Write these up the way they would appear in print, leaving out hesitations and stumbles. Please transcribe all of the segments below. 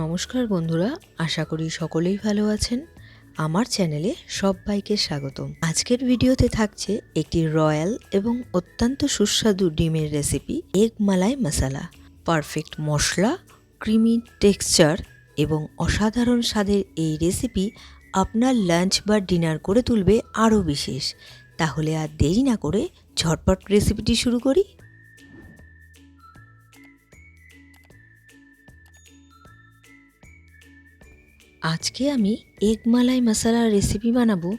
নমস্কার বন্ধুরা, আশা করি সকলেই ভালো আছেন। আমার চ্যানেলে সবাইকে স্বাগতম। আজকের ভিডিওতে থাকছে একটি রয়্যাল এবং অত্যন্ত সুস্বাদু ডিমের রেসিপি, এগ মালাই মশলা। পারফেক্ট মশলা, ক্রিমি টেক্সচার এবং অসাধারণ স্বাদের এই রেসিপি আপনার লাঞ্চ বা ডিনার করে তুলবে আরও বিশেষ। তাহলে আর দেরি না করে ঝটপট রেসিপিটি শুরু করি। আজকে আমি এগ মালাই মশলার রেসিপি বানাবো।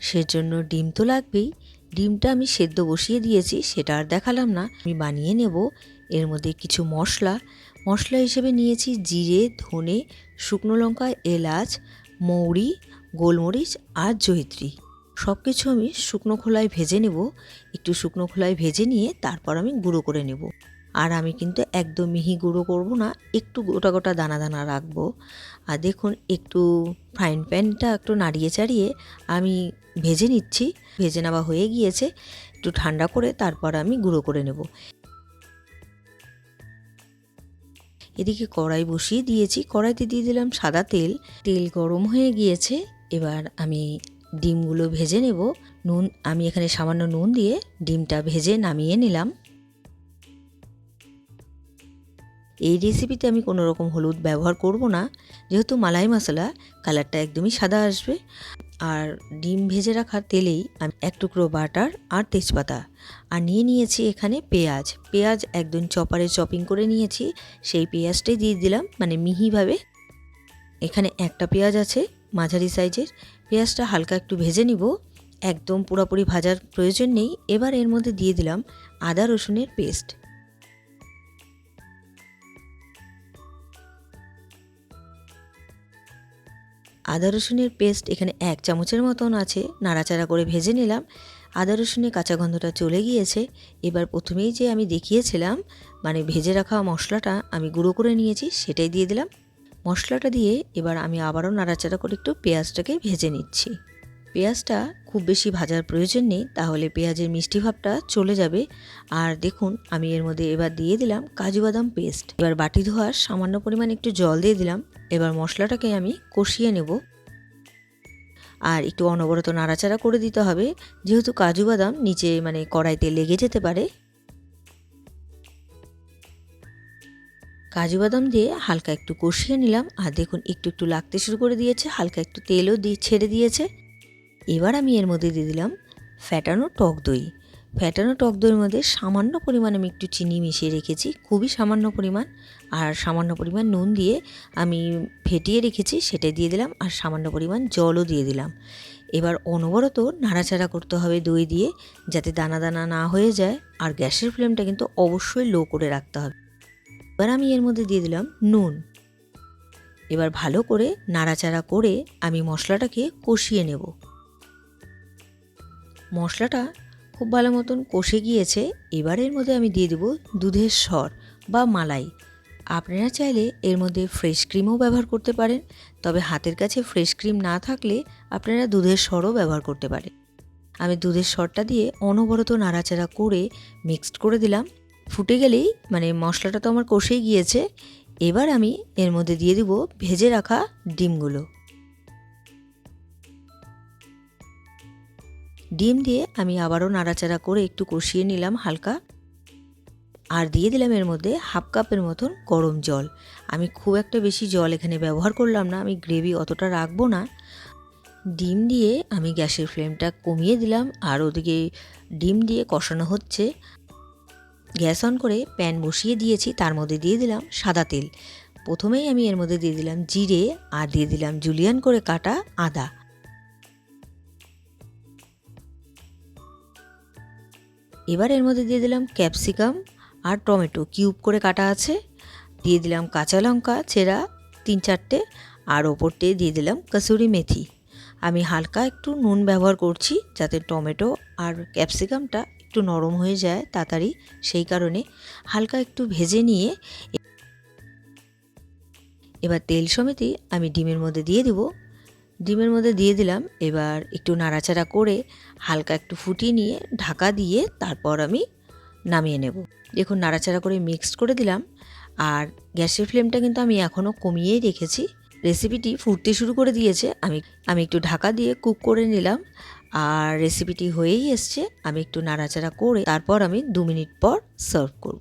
সেজন্য ডিম তো লাগবেই। ডিমটা আমি সেদ্ধ বসিয়ে দিয়েছি, সেটা আর দেখালাম না। আমি বানিয়ে নেব। এর মধ্যে কিছু মশলা হিসেবে নিয়েছি জিরে, ধনে, শুকনো লঙ্কা, এলাচ, মৌরি, গোলমরিচ আর জয়িত্রী। সব কিছু আমি শুকনো খোলায় ভেজে নেব। একটু শুকনো খোলায় ভেজে নিয়ে তারপর আমি গুঁড়ো করে নেব। আর আমি কিন্তু একদম মিহি গুঁড়ো করব না, একটু গোটা গোটা দানা দানা রাখবো। আর দেখুন, একটু ফ্রাইং প্যানটা একটু নাড়িয়ে চাড়িয়ে আমি ভেজে নিচ্ছি। ভেজে নেওয়া হয়ে গিয়েছে, একটু ঠান্ডা করে তারপর আমি গুঁড়ো করে নেব। এদিকে কড়াই বসিয়ে দিয়েছি, কড়াইতে দিয়ে দিলাম সাদা তেল। তেল গরম হয়ে গিয়েছে, এবার আমি ডিমগুলো ভেজে নেব। আমি এখানে সামান্য নুন দিয়ে ডিমটা ভেজে নামিয়ে নিলাম। এই রেসিপিতে আমি কোনো রকম হলুদ ব্যবহার করব না, যেহেতু মালাই মশলা, কালারটা একদমই সাদা আসবে। আর ডিম ভেজে রাখা তেলেই আমি এক টুকরো বাটার আর তেজপাতা আর নিয়েছি এখানে পেঁয়াজ একদম চপারে চপিং করে নিয়েছি। সেই পেঁয়াজটাই দিয়ে দিলাম, মানে মিহিভাবে। এখানে একটা পেঁয়াজ আছে মাঝারি সাইজের। পেঁয়াজটা হালকা একটু ভেজে নিব, একদম পুরোপুরি ভাজার প্রয়োজন নেই। এবার এর মধ্যে দিয়ে দিলাম আদা রসুনের পেস্ট। আদা রসুনের পেস্ট এখানে 1 চামচের মতন আছে। নাড়াচাড়া করে ভেজে নিলাম। আদা রসুনের কাঁচা গন্ধটা চলে গিয়েছে। এবার প্রথমেই যে আমি দেখিয়েছিলাম, মানে ভেজে রাখা মশলাটা আমি গুঁড়ো করে নিয়েছি, সেটাই দিয়ে দিলাম। মশলাটা দিয়ে এবার আমি আবারও নাড়াচাড়া করে একটু পেঁয়াজটাকে ভেজে নিচ্ছি। পেঁয়াজটা খুব বেশি ভাজার প্রয়োজন নেই, তাহলে পেঁয়াজের মিষ্টি ভাবটা চলে যাবে। আর দেখুন, আমি এর মধ্যে এবার দিয়ে দিলাম কাজু বাদাম পেস্ট। এবার বাটি ধোয়ার সামান্য পরিমাণ একটু জল দিয়ে দিলাম। এবার মশলাটাকে আমি কষিয়ে নেব। আর একটু অনবরত নাড়াচাড়া করে দিতে হবে, যেহেতু কাজু বাদাম নিচে মানে কড়াইতে লেগে যেতে পারে। কাজু বাদাম দিয়ে হালকা একটু কষিয়ে নিলাম। আর দেখুন, একটু একটু লাগতে শুরু করে দিয়েছে, হালকা একটু তেলও ছেড়ে দিয়েছে। এবার আমি এর মধ্যে দিয়ে দিলাম ফ্যাটানো টক দই। ফ্যাটানো টক দইয়ের মধ্যে সামান্য পরিমাণ আমি একটু চিনি মিশিয়ে রেখেছি, খুবই সামান্য পরিমাণ। আর সামান্য পরিমাণ নুন দিয়ে আমি ফেটিয়ে রেখেছি, সেটাই দিয়ে দিলাম। আর সামান্য পরিমাণ জলও দিয়ে দিলাম। এবার অনবরত নাড়াচাড়া করতে হবে দই দিয়ে, যাতে দানা দানা না হয়ে যায়। আর গ্যাসের ফ্লেমটা কিন্তু অবশ্যই লো করে রাখতে হবে। এবার আমি এর মধ্যে দিয়ে দিলাম নুন। এবার ভালো করে নাড়াচাড়া করে আমি মশলাটাকে কষিয়ে নেব। মশলাটা খুব ভালো মতন কষে গিয়েছে। এবার এর মধ্যে আমি দিয়ে দেব দুধের সর বা মালাই। আপনারা চাইলে এর মধ্যে ফ্রেশ ক্রিমও ব্যবহার করতে পারেন, তবে হাতের কাছে ফ্রেশ ক্রিম না থাকলে আপনারা দুধের সরও ব্যবহার করতে পারেন। আমি দুধের সরটা দিয়ে অনবরত নাড়াচাড়া করে মিক্সড করে দিলাম। ফুটে গেলেই, মানে মশলাটা তো আমার কষেই গিয়েছে, এবার আমি এর মধ্যে দিয়ে দেব ভেজে রাখা ডিমগুলো। ডিম দিয়ে আমি আবারও নাড়াচাড়া করে একটু কষিয়ে নিলাম হালকা। আর দিয়ে দিলাম এর মধ্যে 1/2 কাপের মতন গরম জল। আমি খুব একটা বেশি জল এখানে ব্যবহার করলাম না, আমি গ্রেভি অতটা রাখবো না। ডিম দিয়ে আমি গ্যাসের ফ্লেমটা কমিয়ে দিলাম। আর ওদিকে ডিম দিয়ে কষানো হচ্ছে। গ্যাস অন করে প্যান বসিয়ে দিয়েছি, তার মধ্যে দিয়ে দিলাম সাদা তেল। প্রথমেই আমি এর মধ্যে দিয়ে দিলাম জিরে আর দিয়ে দিলাম জুলিয়ান করে কাটা আদা। এবার এর মধ্যে দিয়ে দিলাম ক্যাপসিকাম আর টমেটো কিউব করে কাটা আছে। দিয়ে দিলাম কাঁচা লঙ্কা চেরা 3-4টে। আর ওপরতে দিয়ে দিলাম কসুরি মেথি। আমি হালকা একটু নুন ব্যবহার করছি, যাতে টমেটো আর ক্যাপসিকামটা একটু নরম হয়ে যায় তাড়াতাড়ি, সেই কারণে হালকা একটু ভেজে নিয়ে এবার তেল সমেতই আমি ডিমের মধ্যে দিয়ে দেব। ডিমের মধ্যে দিয়ে দিলাম। এবার একটু নাড়াচাড়া করে হালকা একটু ফুটিয়ে নিয়ে ঢাকা দিয়ে তারপর আমি নামিয়ে নেব। দেখুন, নাড়াচাড়া করে মিক্সড করে দিলাম। আর গ্যাসের ফ্লেমটা কিন্তু আমি এখনও কমিয়েই রেখেছি। রেসিপিটি ফুটতে শুরু করে দিয়েছে, আমি একটু ঢাকা দিয়ে কুক করে নিলাম। আর রেসিপিটি হয়েই এসছে, আমি একটু নাড়াচাড়া করে তারপর আমি 2 মিনিট পর সার্ভ করব।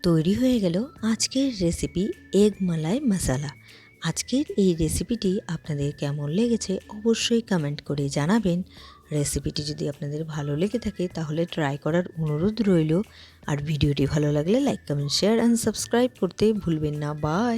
তৈরি হয়ে গেল আজকের রেসিপি এগ মালাই মশালা। আজকের এই রেসিপিটি আপনাদের কেমন লেগেছে অবশ্যই কমেন্ট করে জানাবেন। রেসিপিটি যদি আপনাদের ভালো লেগে থাকে তাহলে ট্রাই করার অনুরোধ রইল। আর ভিডিওটি ভালো লাগলে like, comment, share and subscribe করতে ভুলবেন না। বাই।